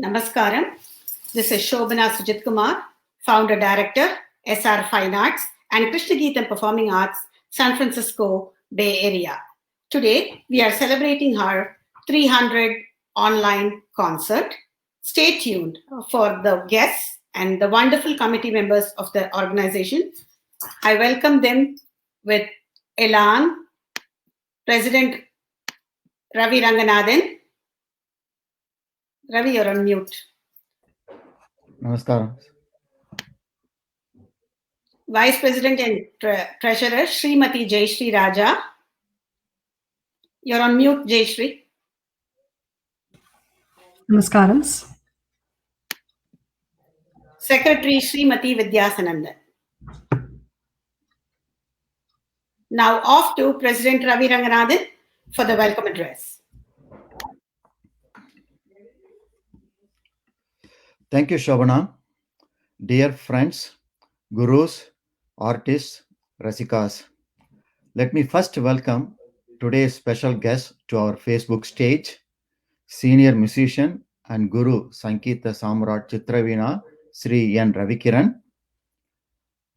Namaskaram. This is Shobana Sujitkumar, founder director, SR Fine Arts and Krishnageetam Performing Arts, San Francisco Bay Area. Today, we are celebrating our 300 online concert. Stay tuned for the guests and the wonderful committee members of the organization. I welcome them with Elan, President Ravi Ranganathan. Ravi, you're on mute. Namaskaram. Vice President and Treasurer Srimati Jayasri Raja. You're on mute, Jayasri. Namaskarams. Secretary Srimati Vidya Sanandan. Now off to President Ravi Ranganathan for the welcome address. Thank you, Shobana. Dear friends, gurus, artists, rasikas, let me first welcome today's special guest to our Facebook stage, senior musician and guru Sangeetha Samrat Chitravina Sri N.Ravikiran,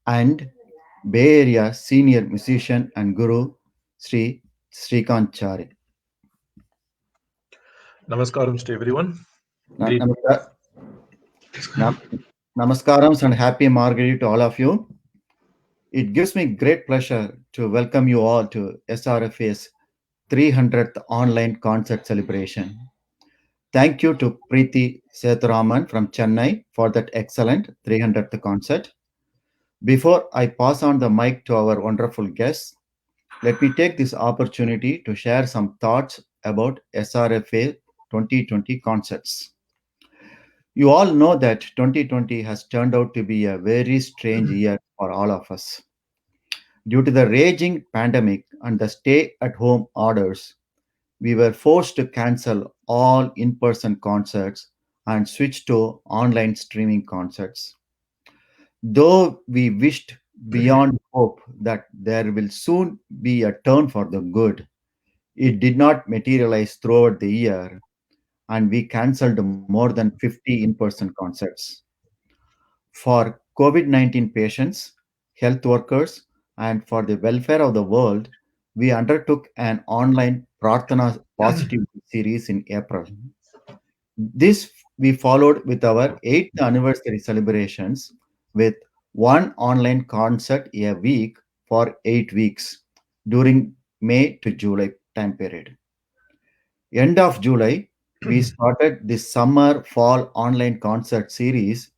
and Bay Area senior musician and guru Srikanth Chary. Namaskaram to everyone. Namaskarams and happy Margari to all of you. It gives me great pleasure to welcome you all to SRFA's 300th online concert celebration. Thank you to Preeti Sethuraman from Chennai for that excellent 300th concert. Before I pass on the mic to our wonderful guests, let me take this opportunity to share some thoughts about SRFA 2020 concerts. You all know that 2020 has turned out to be a very strange year for all of us. Due to the raging pandemic and the stay at home orders, we were forced to cancel all in person concerts and switch to online streaming concerts. Though we wished beyond hope that there will soon be a turn for the good, it did not materialize throughout the year, and we cancelled more than 50 in person concerts. For COVID 19 patients, health workers, and for the welfare of the world, we undertook an online Prarthana Positivity series in April. This we followed with our 8th anniversary celebrations with one online concert a week for 8 weeks during May to July time period. End of July, we started the summer fall online concert series,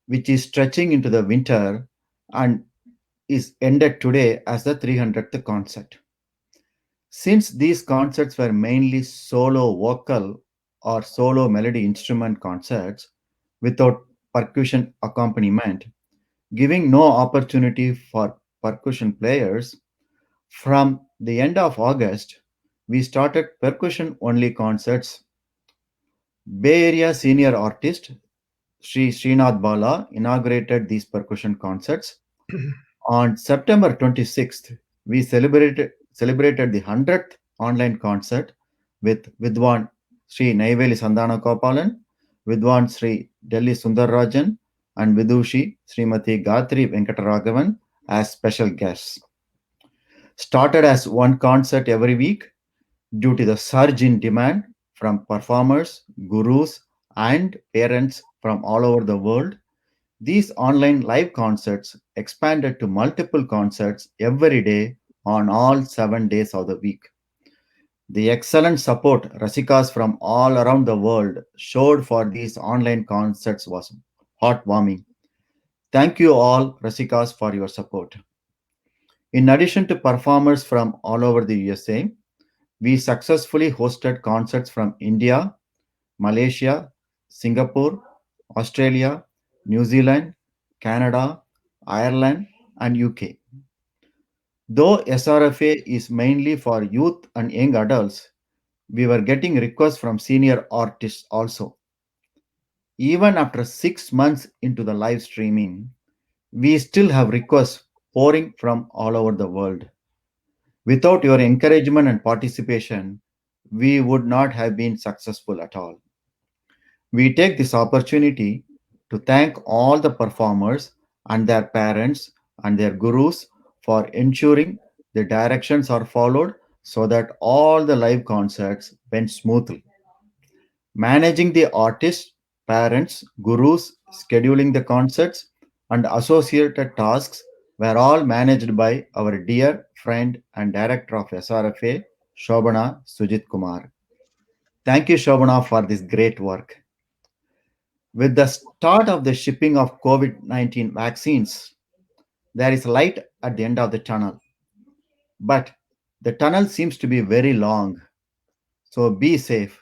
which is stretching into the winter and is ended today as the 300th concert. Since these concerts were mainly solo vocal or solo melody instrument concerts without percussion accompaniment, giving no opportunity for percussion players, from the end of August, we started percussion only concerts. Bay Area senior artist Sri Srinath Bala inaugurated these percussion concerts. On September 26th, we celebrated the 100th online concert with Vidwan Sri Naiveli Sandana Kopalan, Vidwan Sri Delhi Sundarrajan, and Vidushi Srimati Gathri Venkataragavan as special guests. Started as one concert every week, due to the surge in demand from performers, gurus, and parents from all over the world, these online live concerts expanded to multiple concerts every day on all 7 days of the week. The excellent support Rasikas from all around the world showed for these online concerts was heartwarming. Thank you all, Rasikas, for your support. In addition to performers from all over the USA, we successfully hosted concerts from India, Malaysia, Singapore, Australia, New Zealand, Canada, Ireland, and UK. Though SRFA is mainly for youth and young adults, we were getting requests from senior artists also. Even after 6 months into the live streaming, we still have requests pouring from all over the world. Without your encouragement and participation, we would not have been successful at all. We take this opportunity to thank all the performers and their parents and their gurus for ensuring the directions are followed so that all the live concerts went smoothly. Managing the artists, parents, gurus, scheduling the concerts, and associated tasks were all managed by our dear friend and director of SRFA, Shobana Sujitkumar. Thank you, Shobana, for this great work. With the start of the shipping of COVID 19 vaccines, there is light at the end of the tunnel. But the tunnel seems to be very long, so be safe.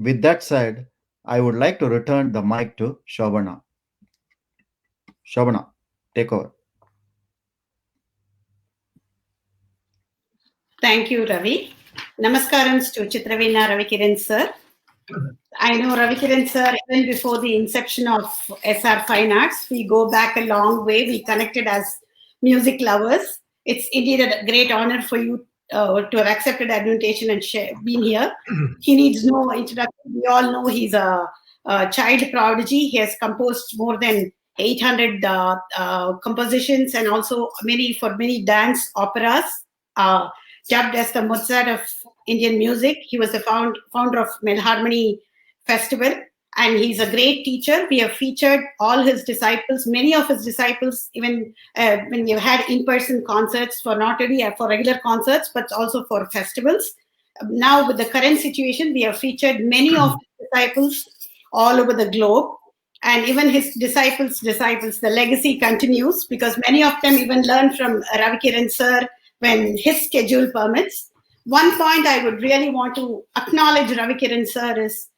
With that said, I would like to return the mic to Shobana. Shobana, take over. Thank you, Ravi. Namaskarams to Chitravina Ravikiran sir. I know Ravikiran sir, even before the inception of SR Fine Arts, we go back a long way. We connected as music lovers. It's indeed a great honor for you to have accepted the invitation and been here. He needs no introduction. We all know he's a child prodigy. He has composed more than 800 compositions and also many dance operas, dubbed as the Mozart of Indian music. He was the founder of Melharmony Festival, and he's a great teacher. We have featured all his disciples, many of his disciples, even when we've had in-person concerts for not only for regular concerts, but also for festivals. Now, with the current situation, we have featured many of his disciples all over the globe. And even his disciples, the legacy continues because many of them even learn from Ravikiran sir when his schedule permits. One point I would really want to acknowledge Ravikiran sir is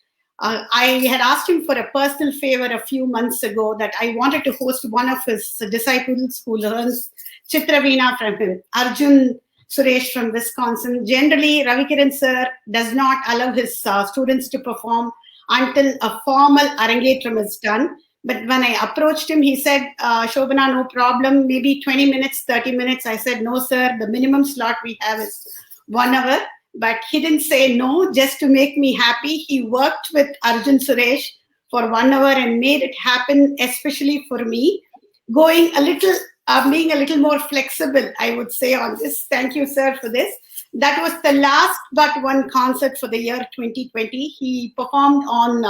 I had asked him for a personal favor a few months ago that I wanted to host one of his disciples who learns Chitravina from him, Arjun Suresh from Wisconsin. Generally, Ravikiran sir does not allow his students to perform until a formal arangetram is done. But when I approached him, he said, Shobana, no problem, maybe 20 minutes, 30 minutes. I said, no, sir, the minimum slot we have is 1 hour. But he didn't say no just to make me happy. He worked with Arjun Suresh for 1 hour and made it happen, especially for me. Being a little more flexible, I would say, on this. Thank you, sir, for this. That was the last but one concert for the year 2020. He performed on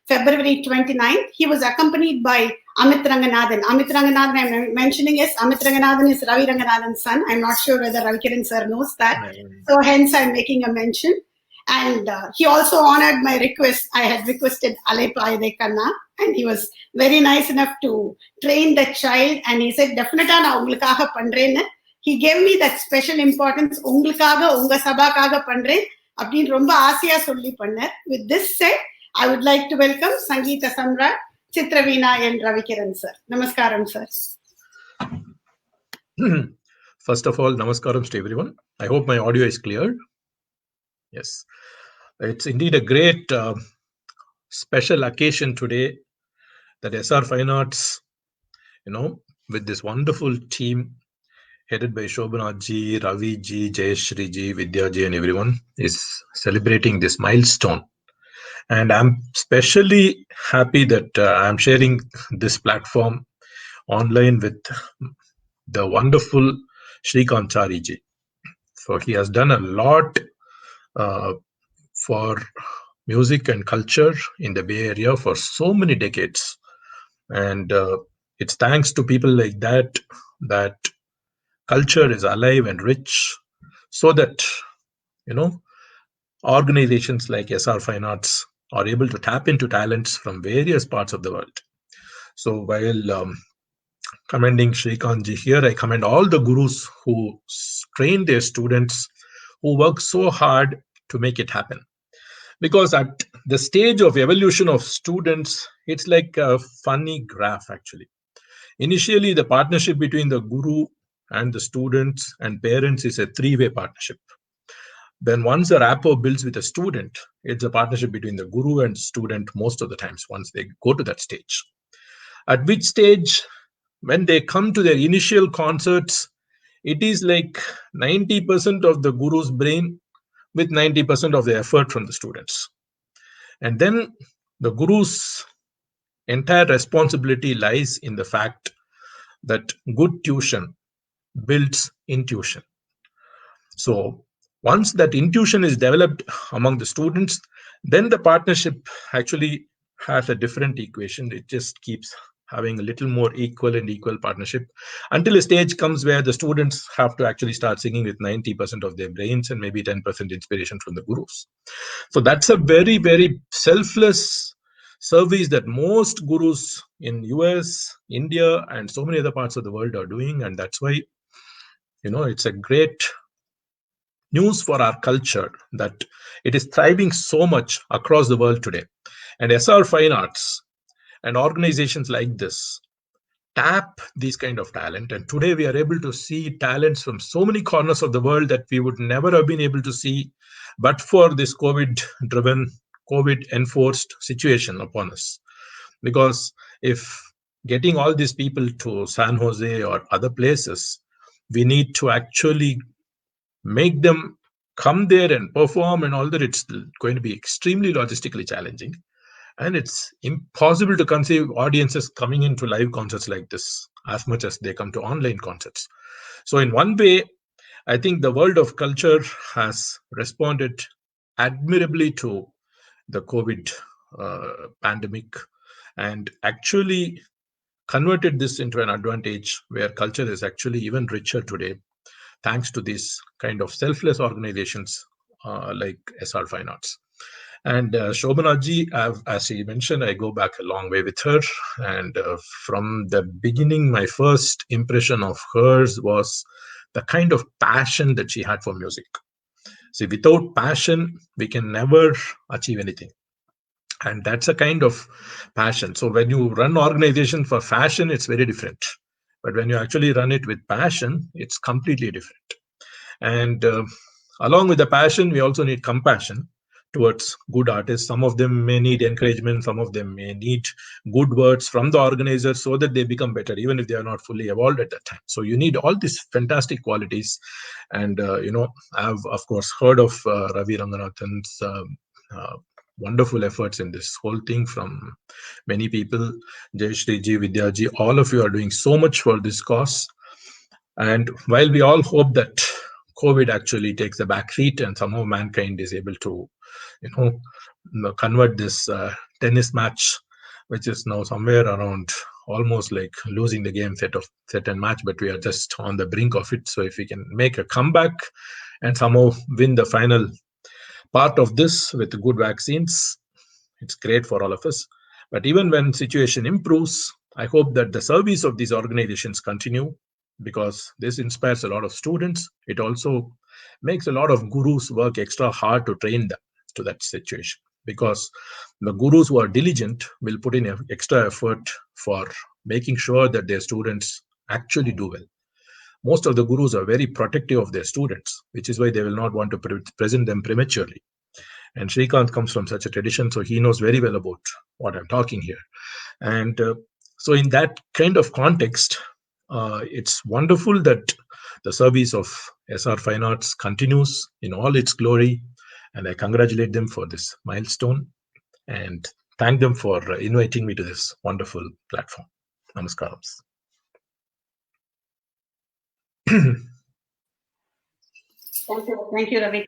February 29th. He was accompanied by Amit Ranganathan. Amit Ranganathan, I'm mentioning is Amit Ranganathan is Ravi Ranganathan's son. I'm not sure whether Ravikiran sir knows that. So hence I'm making a mention. And he also honored my request. I had requested Alepa Kanna, and he was very nice enough to train the child. And he said, definitely na ungalkaga pandren. He gave me that special importance. Ungalkaga, unga sabakaga pandren. Apdin romba aasiya solli pannar. With this said, I would like to welcome Sangeetha Samrat, Chitravina and Ravikiran sir. Namaskaram, sir. First of all, namaskaram to everyone. I hope my audio is clear. Yes, it's indeed a great special occasion today that SR Fine Arts, with this wonderful team headed by Shobana ji, Ravi ji, Jayasri ji, Vidya ji, and everyone is celebrating this milestone. And I'm especially happy that I'm sharing this platform online with the wonderful Srikanth Chary ji. So he has done a lot for music and culture in the Bay Area for so many decades. And it's thanks to people like that culture is alive and rich, so that, organizations like SR Fine Arts are able to tap into talents from various parts of the world. So while commending Srikanth ji here, I commend all the gurus who train their students, who work so hard to make it happen. Because at the stage of evolution of students, it's like a funny graph actually. Initially, the partnership between the guru and the students and parents is a three-way partnership. Then once a rapport builds with a student, it's a partnership between the guru and student most of the times once they go to that stage. At which stage, when they come to their initial concerts, it is like 90% of the guru's brain with 90% of the effort from the students. And then the guru's entire responsibility lies in the fact that good tuition builds intuition. So once that intuition is developed among the students, then the partnership actually has a different equation. It just keeps having a little more equal partnership until a stage comes where the students have to actually start singing with 90% of their brains and maybe 10% inspiration from the gurus. So that's a very, very selfless service that most gurus in US, India, and so many other parts of the world are doing. And that's why, it's a great news for our culture that it is thriving so much across the world today. And SR Fine Arts and organizations like this tap these kind of talent. And today we are able to see talents from so many corners of the world that we would never have been able to see but for this COVID-driven, COVID-enforced situation upon us. Because if getting all these people to San Jose or other places, we need to actually make them come there and perform and all that, it's going to be extremely logistically challenging. And it's impossible to conceive audiences coming into live concerts like this as much as they come to online concerts. So in one way, I think the world of culture has responded admirably to the COVID pandemic and actually converted this into an advantage where culture is actually even richer today, thanks to these kind of selfless organizations like SR Fine Arts. And Shobana ji, as she mentioned, I go back a long way with her. And from the beginning, my first impression of hers was the kind of passion that she had for music. See, without passion, we can never achieve anything. And that's a kind of passion. So when you run organization for fashion, it's very different. But when you actually run it with passion, it's completely different. And along with the passion, we also need compassion towards good artists. Some of them may need encouragement. Some of them may need good words from the organizers so that they become better, even if they are not fully evolved at that time. So you need all these fantastic qualities. And, I've, of course, heard of Ravi Ranganathan's wonderful efforts in this whole thing from many people. Jayasri ji, Vidya ji, all of you are doing so much for this cause. And while we all hope that COVID actually takes a back seat and somehow mankind is able to, convert this tennis match, which is now somewhere around almost like losing the game set and match, but we are just on the brink of it. So if we can make a comeback and somehow win the final part of this with good vaccines, it's great for all of us. But even when situation improves, I hope that the service of these organizations continue, because this inspires a lot of students. It also makes a lot of gurus work extra hard to train them to that situation, because the gurus who are diligent will put in extra effort for making sure that their students actually do well. Most of the gurus are very protective of their students, which is why they will not want to present them prematurely. And Srikanth comes from such a tradition, so he knows very well about what I'm talking here. And so in that kind of context, it's wonderful that the service of SR Fine Arts continues in all its glory. And I congratulate them for this milestone and thank them for inviting me to this wonderful platform. Namaskars. Thank you, Ravi.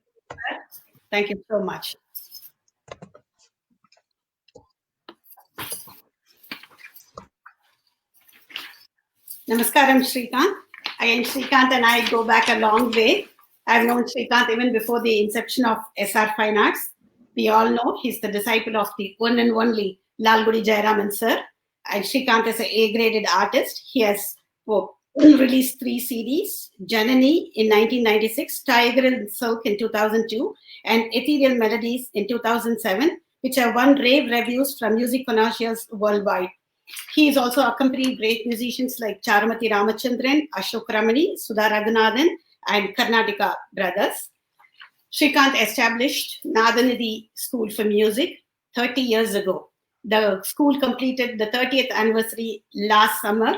Thank you so much. Namaskaram, Srikanth. I am Srikanth and I go back a long way. I've known Srikanth even before the inception of SR Fine Arts. We all know he's the disciple of the one and only Lalgudi Jayaraman sir. And Srikanth is an A-graded artist. He has released 3 CDs, Janani in 1996, Tiger in Silk in 2002, and Ethereal Melodies in 2007, which have won rave reviews from music connoisseurs worldwide. He is also accompanied great musicians like Charamati Ramachandran, Ashok Ramani, Sudha Raghunathan, and Karnataka Brothers. Srikanth established Nadanidhi School for Music 30 years ago. The school completed the 30th anniversary last summer.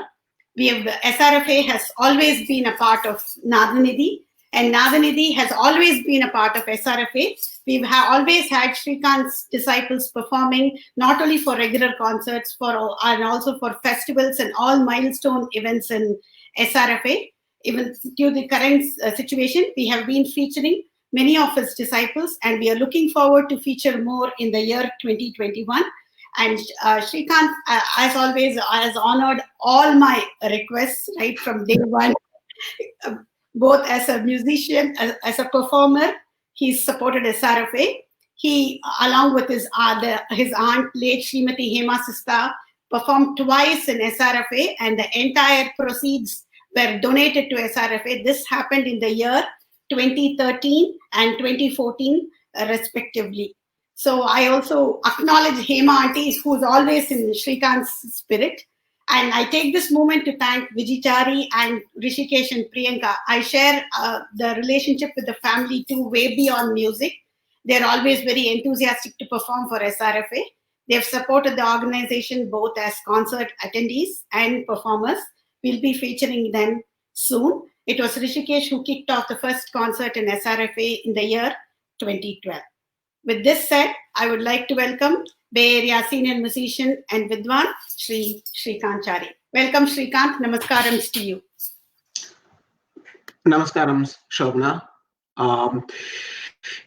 SRFA has always been a part of Nadanidhi, and Nadanidhi has always been a part of SRFA. We've always had Srikanth's disciples performing not only for regular concerts and also for festivals and all milestone events in SRFA. Even due to the current situation, we have been featuring many of his disciples, and we are looking forward to feature more in the year 2021. And Srikanth, as always, has honored all my requests right from day one, both as a musician, as a performer. He's supported SRFA. He, along with his aunt, late Srimati Hema Sista, performed twice in SRFA, and the entire proceeds were donated to SRFA. This happened in the year 2013 and 2014, respectively. So I also acknowledge Hema Auntie, who's always in Srikanth's spirit. And I take this moment to thank Chary and Rishikesh and Priyanka. I share the relationship with the family too, way beyond music. They're always very enthusiastic to perform for SRFA. They've supported the organization both as concert attendees and performers. We'll be featuring them soon. It was Rishikesh who kicked off the first concert in SRFA in the year 2012. With this said, I would like to welcome Bay Area senior musician and Vidwan, Srikanth Chary. Welcome, Srikanth. Namaskaram to you. Namaskaram, Shobana.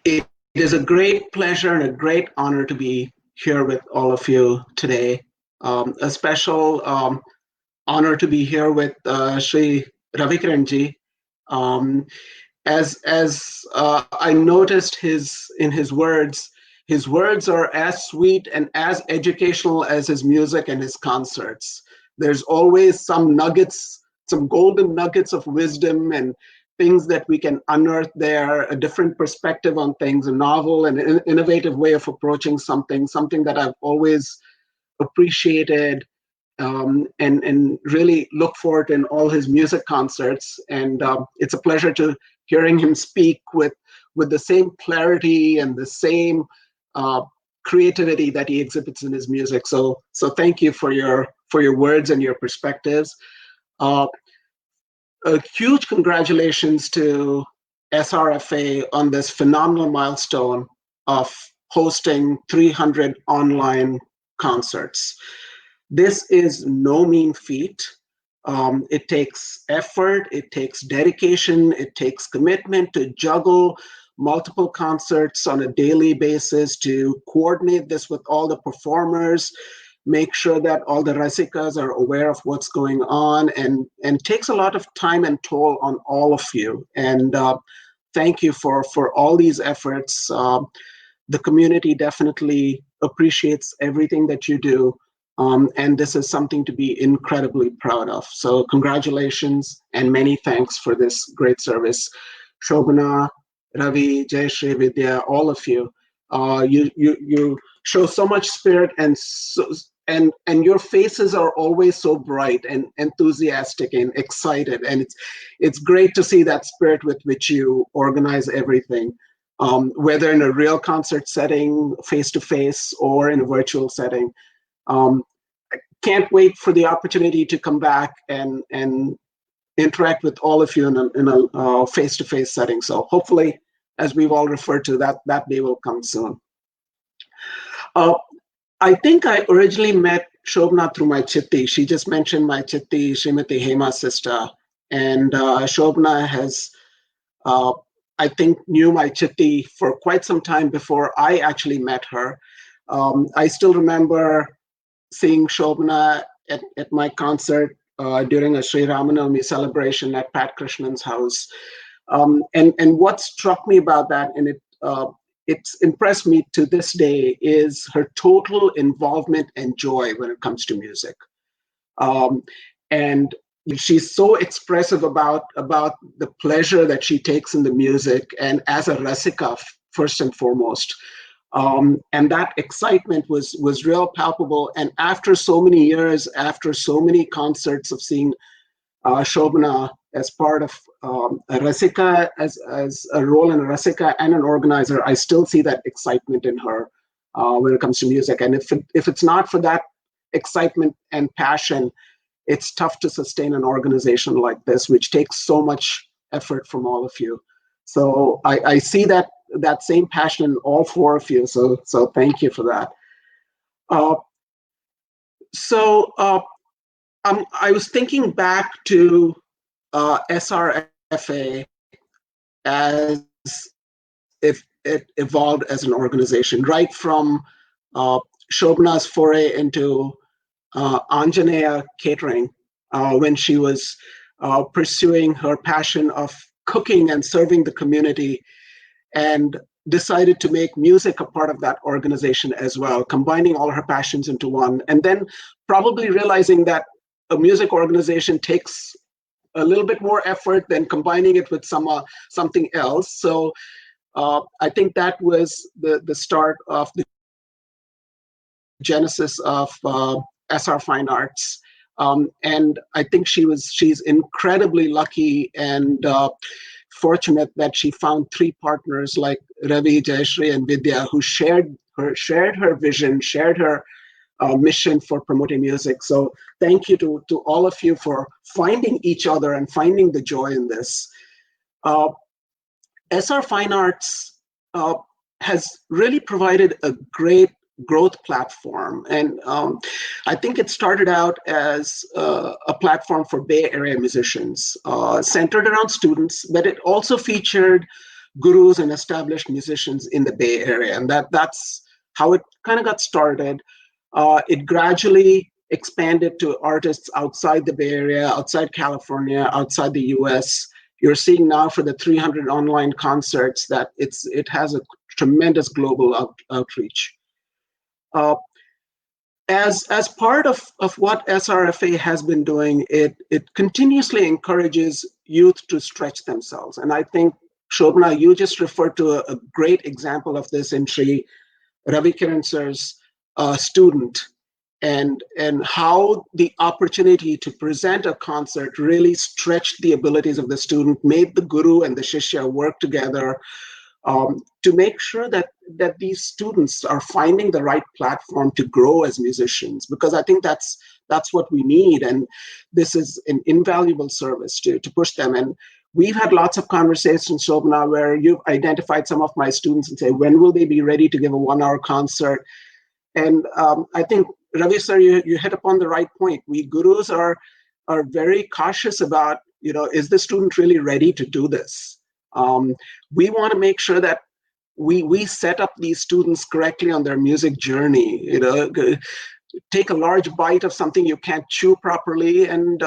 It is a great pleasure and a great honor to be here with all of you today. A special honor to be here with Sri Ravikiran ji. As I noticed in his words are as sweet and as educational as his music and his concerts. There's always some nuggets, some golden nuggets of wisdom and things that we can unearth there, a different perspective on things, a novel and an innovative way of approaching something that I've always appreciated and really look forward in all his music concerts. And it's a pleasure to hearing him speak with the same clarity and the same creativity that he exhibits in his music. So thank you for your words and your perspectives. A huge congratulations to SRFA on this phenomenal milestone of hosting 300 online concerts. This is no mean feat. It takes effort, it takes dedication, it takes commitment to juggle multiple concerts on a daily basis, to coordinate this with all the performers, make sure that all the rasikas are aware of what's going on, and takes a lot of time and toll on all of you. And thank you for all these efforts. The community definitely appreciates everything that you do. And this is something to be incredibly proud of. So congratulations and many thanks for this great service. Shobana, Ravi, Jayasri, Vidya, all of you. You show so much spirit, and your faces are always so bright and enthusiastic and excited. And it's great to see that spirit with which you organize everything, whether in a real concert setting, face-to-face, or in a virtual setting. I can't wait for the opportunity to come back and interact with all of you in a face-to-face setting. So hopefully, as we've all referred to, that day will come soon. I think I originally met Shobana through my chitti. She just mentioned my chitti, Srimati Hema sister. And Shobana has, I think, knew my chitti for quite some time before I actually met her. I still remember seeing Shobana at my concert during a Sri Ramanavami celebration at Pat Krishnan's house. And what struck me about that, and it's impressed me to this day, is her total involvement and joy when it comes to music. And she's so expressive about the pleasure that she takes in the music, and as a rasika, first and foremost. And that excitement was real palpable. And after so many years, after so many concerts of seeing Shobana as part of a rasika, as a role in a rasika and an organizer, I still see that excitement in her when it comes to music. And if it's not for that excitement and passion, it's tough to sustain an organization like this, which takes so much effort from all of you. So I see that that same passion in all four of you. So thank you for that. I was thinking back to SRFA as if it evolved as an organization, right from Shobana's foray into Anjaneya catering, when she was pursuing her passion of cooking and serving the community, and decided to make music a part of that organization as well, combining all her passions into one, and then probably realizing that a music organization takes a little bit more effort than combining it with something else. So I think that was the start of the genesis of SR Fine Arts. And I think she's incredibly lucky and fortunate that she found three partners like Ravi, Jayasri, and Vidya, who shared her vision, shared her mission for promoting music. So thank you to all of you for finding each other and finding the joy in this. SR Fine Arts has really provided a great growth platform. And I think it started out as a platform for Bay Area musicians, centered around students, but it also featured gurus and established musicians in the Bay Area. And that's how it kind of got started. It gradually expanded to artists outside the Bay Area, outside California, outside the US. You're seeing now for the 300 online concerts that it has a tremendous global outreach. As part of what SRFA has been doing, it continuously encourages youth to stretch themselves. And I think, Shobana, you just referred to a great example of this in N.Ravikiran sir's student, and how the opportunity to present a concert really stretched the abilities of the student, made the guru and the shishya work together to make sure that these students are finding the right platform to grow as musicians, because I think that's what we need, and this is an invaluable service to push them. And we've had lots of conversations, Shobana, where you've identified some of my students and say, when will they be ready to give a 1-hour concert? And I think, Ravi sir, you hit upon the right point. We gurus are very cautious about, is the student really ready to do this? We want to make sure that we set up these students correctly on their music journey. Take a large bite of something you can't chew properly, and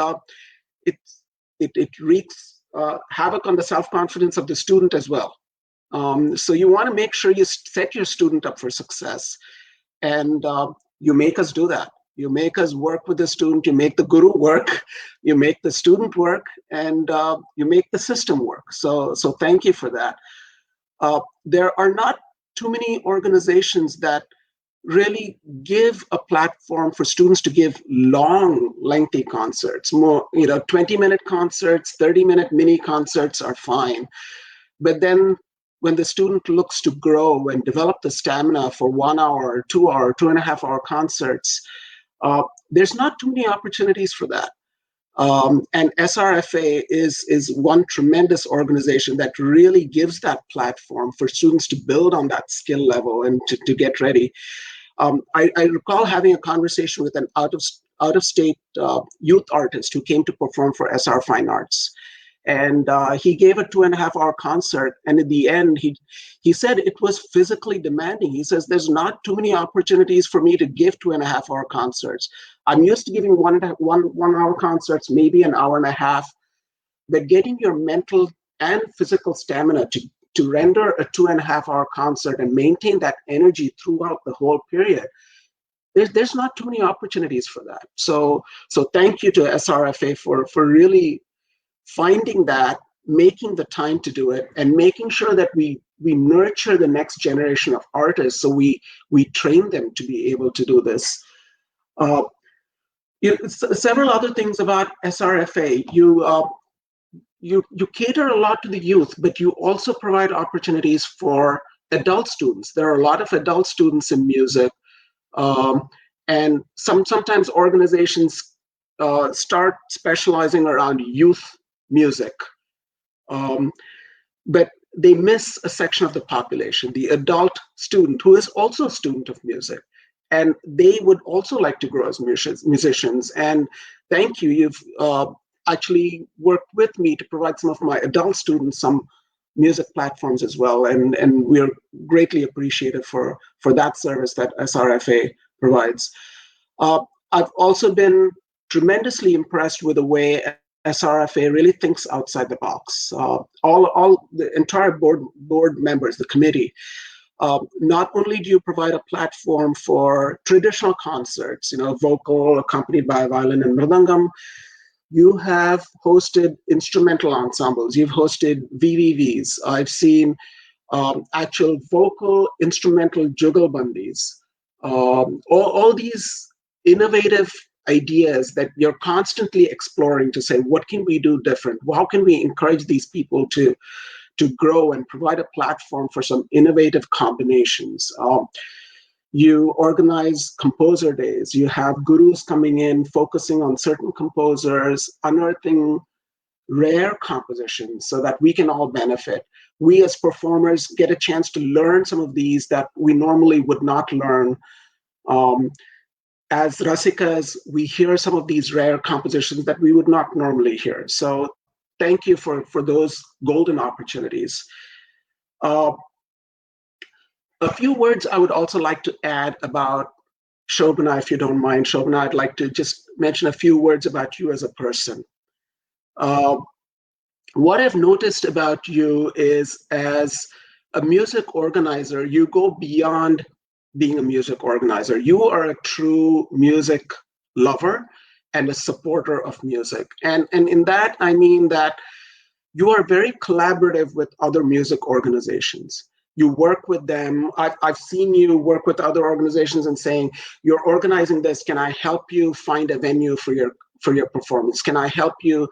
it wreaks havoc on the self-confidence of the student as well. So you want to make sure you set your student up for success, and you make us do that. You make us work with the student, you make the guru work, you make the student work, and you make the system work. So thank you for that. There are not too many organizations that really give a platform for students to give long, lengthy concerts. More, 20-minute concerts, 30-minute mini concerts are fine. But then when the student looks to grow and develop the stamina for 1 hour, 2 hour, 2.5 hour concerts, there's not too many opportunities for that. And SRFA is one tremendous organization that really gives that platform for students to build on that skill level and to get ready. I recall having a conversation with an out-of-state youth artist who came to perform for SR Fine Arts. And he gave a 2.5-hour concert, and in the end, he said it was physically demanding. He says, there's not too many opportunities for me to give 2.5-hour concerts. I'm used to giving one hour concerts, maybe an hour and a half, but getting your mental and physical stamina to render a 2.5-hour concert and maintain that energy throughout the whole period, there's not too many opportunities for that. So thank you to SRFA for really finding that, making the time to do it, and making sure that we nurture the next generation of artists, so we train them to be able to do this. Several other things about SRFA. You cater a lot to the youth, but you also provide opportunities for adult students. There are a lot of adult students in music, and sometimes organizations start specializing around youth music. But they miss a section of the population, the adult student who is also a student of music. And they would also like to grow as musicians. And thank you. You've actually worked with me to provide some of my adult students some music platforms as well. And we're greatly appreciative for that service that SRFA provides. I've also been tremendously impressed with the way SRFA really thinks outside the box. All the entire board members, the committee, not only do you provide a platform for traditional concerts, vocal accompanied by violin and mridangam, you have hosted instrumental ensembles, you've hosted VVVs. I've seen actual vocal instrumental jugalbandis. All these innovative ideas that you're constantly exploring to say, what can we do different? How can we encourage these people to grow and provide a platform for some innovative combinations? You organize composer days. You have gurus coming in, focusing on certain composers, unearthing rare compositions so that we can all benefit. We as performers get a chance to learn some of these that we normally would not learn. As Rasikas, we hear some of these rare compositions that we would not normally hear. So thank you for those golden opportunities. A few words I would also like to add about Shobana, if you don't mind. Shobana, I'd like to just mention a few words about you as a person. What I've noticed about you is, as a music organizer, you go beyond being a music organizer. You are a true music lover and a supporter of music. And in that, I mean that you are very collaborative with other music organizations. You work with them. I've seen you work with other organizations and saying, you're organizing this, can I help you find a venue for your performance? Can I help you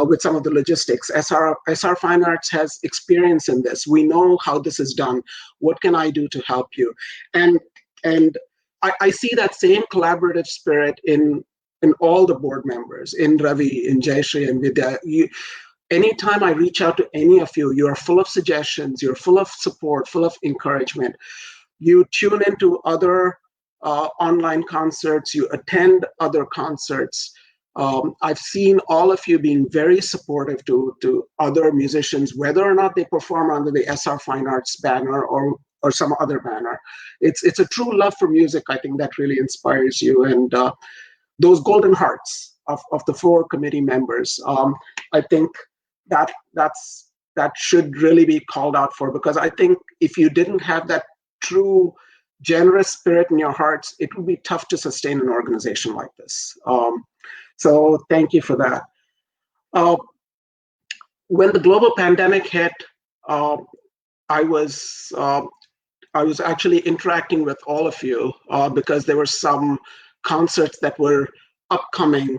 with some of the logistics? SR Fine Arts has experience in this. We know how this is done. What can I do to help you? And I see that same collaborative spirit in all the board members, in Ravi, in Jayasri, and Vidya. Anytime I reach out to any of you, you are full of suggestions, you're full of support, full of encouragement. You tune into other online concerts, you attend other concerts. I've seen all of you being very supportive to other musicians, whether or not they perform under the SR Fine Arts banner or some other banner. It's a true love for music, I think, that really inspires you. And those golden hearts of the 4 committee members, I think that should really be called out for, because I think if you didn't have that true generous spirit in your hearts, it would be tough to sustain an organization like this. So thank you for that. When the global pandemic hit, I was actually interacting with all of you because there were some concerts that were upcoming,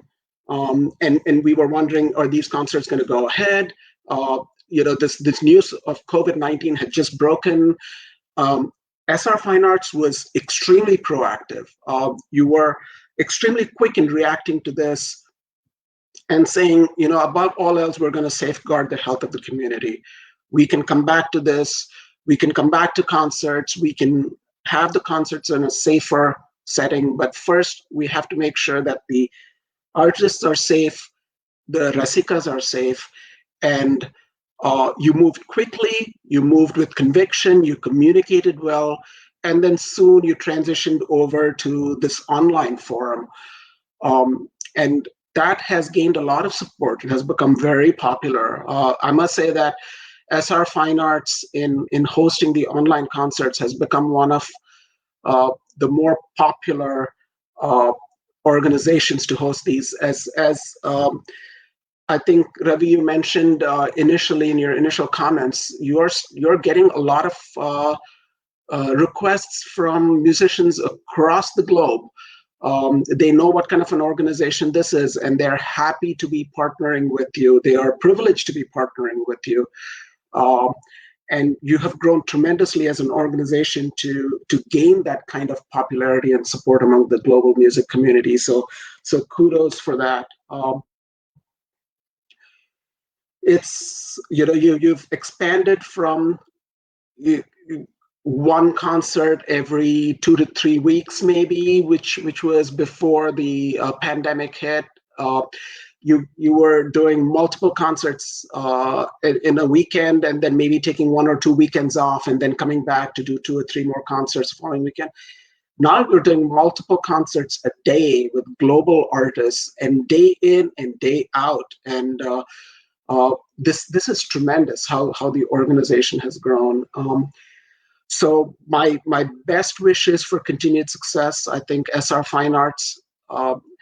and we were wondering, are these concerts going to go ahead? This news of COVID-19 had just broken. SR Fine Arts was extremely proactive. You were extremely quick in reacting to this and saying, above all else, we're going to safeguard the health of the community. We can come back to this. We can come back to concerts. We can have the concerts in a safer setting. But first, we have to make sure that the artists are safe, the Rasikas are safe, and you moved quickly, you moved with conviction, you communicated well, and then soon you transitioned over to this online forum. And that has gained a lot of support. It has become very popular. I must say that SR Fine Arts in hosting the online concerts has become one of the more popular organizations to host these. As I think, Ravi, you mentioned initially in your initial comments, you're getting a lot of requests from musicians across the globe. They know what kind of an organization this is, and they're happy to be partnering with you. They are privileged to be partnering with you. And you have grown tremendously as an organization to gain that kind of popularity and support among the global music community. So kudos for that. it's, you've expanded from one concert every 2 to 3 weeks, maybe, which was before the pandemic hit. You were doing multiple concerts in a weekend, and then maybe taking 1 or 2 weekends off, and then coming back to do 2 or 3 more concerts the following weekend. Now we're doing multiple concerts a day with global artists, and day in and day out. And this is tremendous how the organization has grown. So my best wishes for continued success. I think SR Fine Arts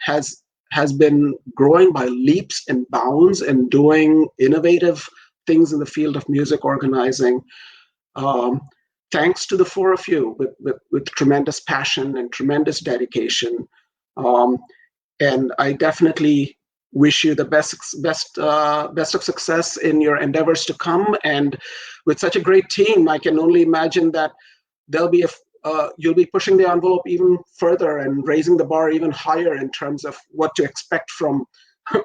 has been growing by leaps and bounds and doing innovative things in the field of music organizing. Thanks to the 4 of you with tremendous passion and tremendous dedication. And I definitely wish you the best of success in your endeavors to come. And with such a great team, I can only imagine that there'll be you'll be pushing the envelope even further and raising the bar even higher in terms of what to expect from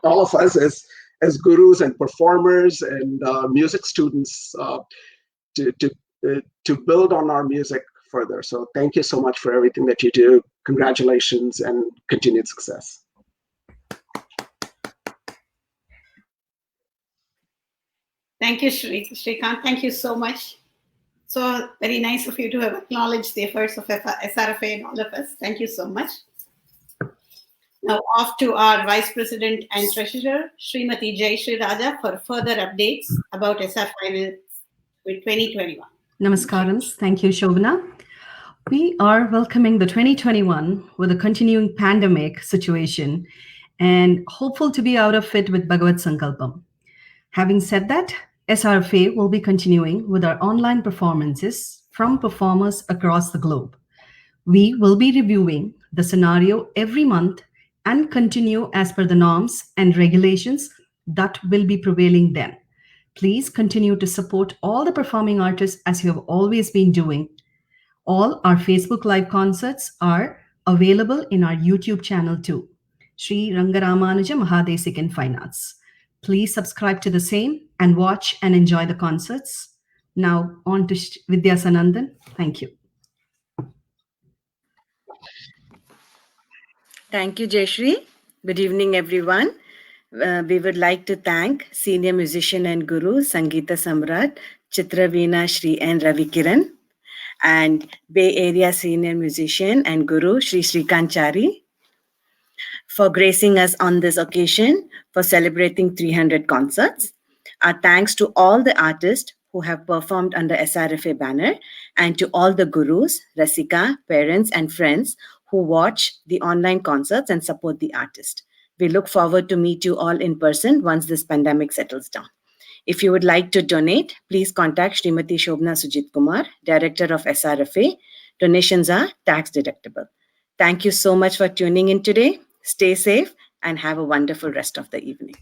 all of us as gurus and performers and music students to build on our music further. So thank you so much for everything that you do. Congratulations and continued success. Thank you, Srikanth. Thank you so much. So very nice of you to have acknowledged the efforts of SRFA and all of us. Thank you so much. Now off to our Vice President and Treasurer, Srimati Jayasri Raja, for further updates about SR Finance with 2021. Namaskarams. Thank you, Shobana. We are welcoming the 2021 with a continuing pandemic situation and hopeful to be out of it with Bhagavad Sankalpam. Having said that, SRFA will be continuing with our online performances from performers across the globe. We will be reviewing the scenario every month and continue as per the norms and regulations that will be prevailing then. Please continue to support all the performing artists as you have always been doing. All our Facebook Live concerts are available in our YouTube channel too, Sri Rangaramanuja Mahadesik in Fine Arts. Please subscribe to the same and watch and enjoy the concerts. Now on to Vidya Sanandan. Thank you. Thank you, Jayasri. Good evening, everyone. We would like to thank senior musician and guru Sangeetha Samrat, Chitravina Shri N.Ravikiran, and Bay Area senior musician and guru Srikanth Chary for gracing us on this occasion for celebrating 300 concerts. Our thanks to all the artists who have performed under SRFA banner and to all the gurus, Rasika, parents and friends who watch the online concerts and support the artist. We look forward to meet you all in person once this pandemic settles down. If you would like to donate, please contact Srimati Shobana Sujitkumar, Director of SRFA. Donations are tax deductible. Thank you so much for tuning in today. Stay safe and have a wonderful rest of the evening.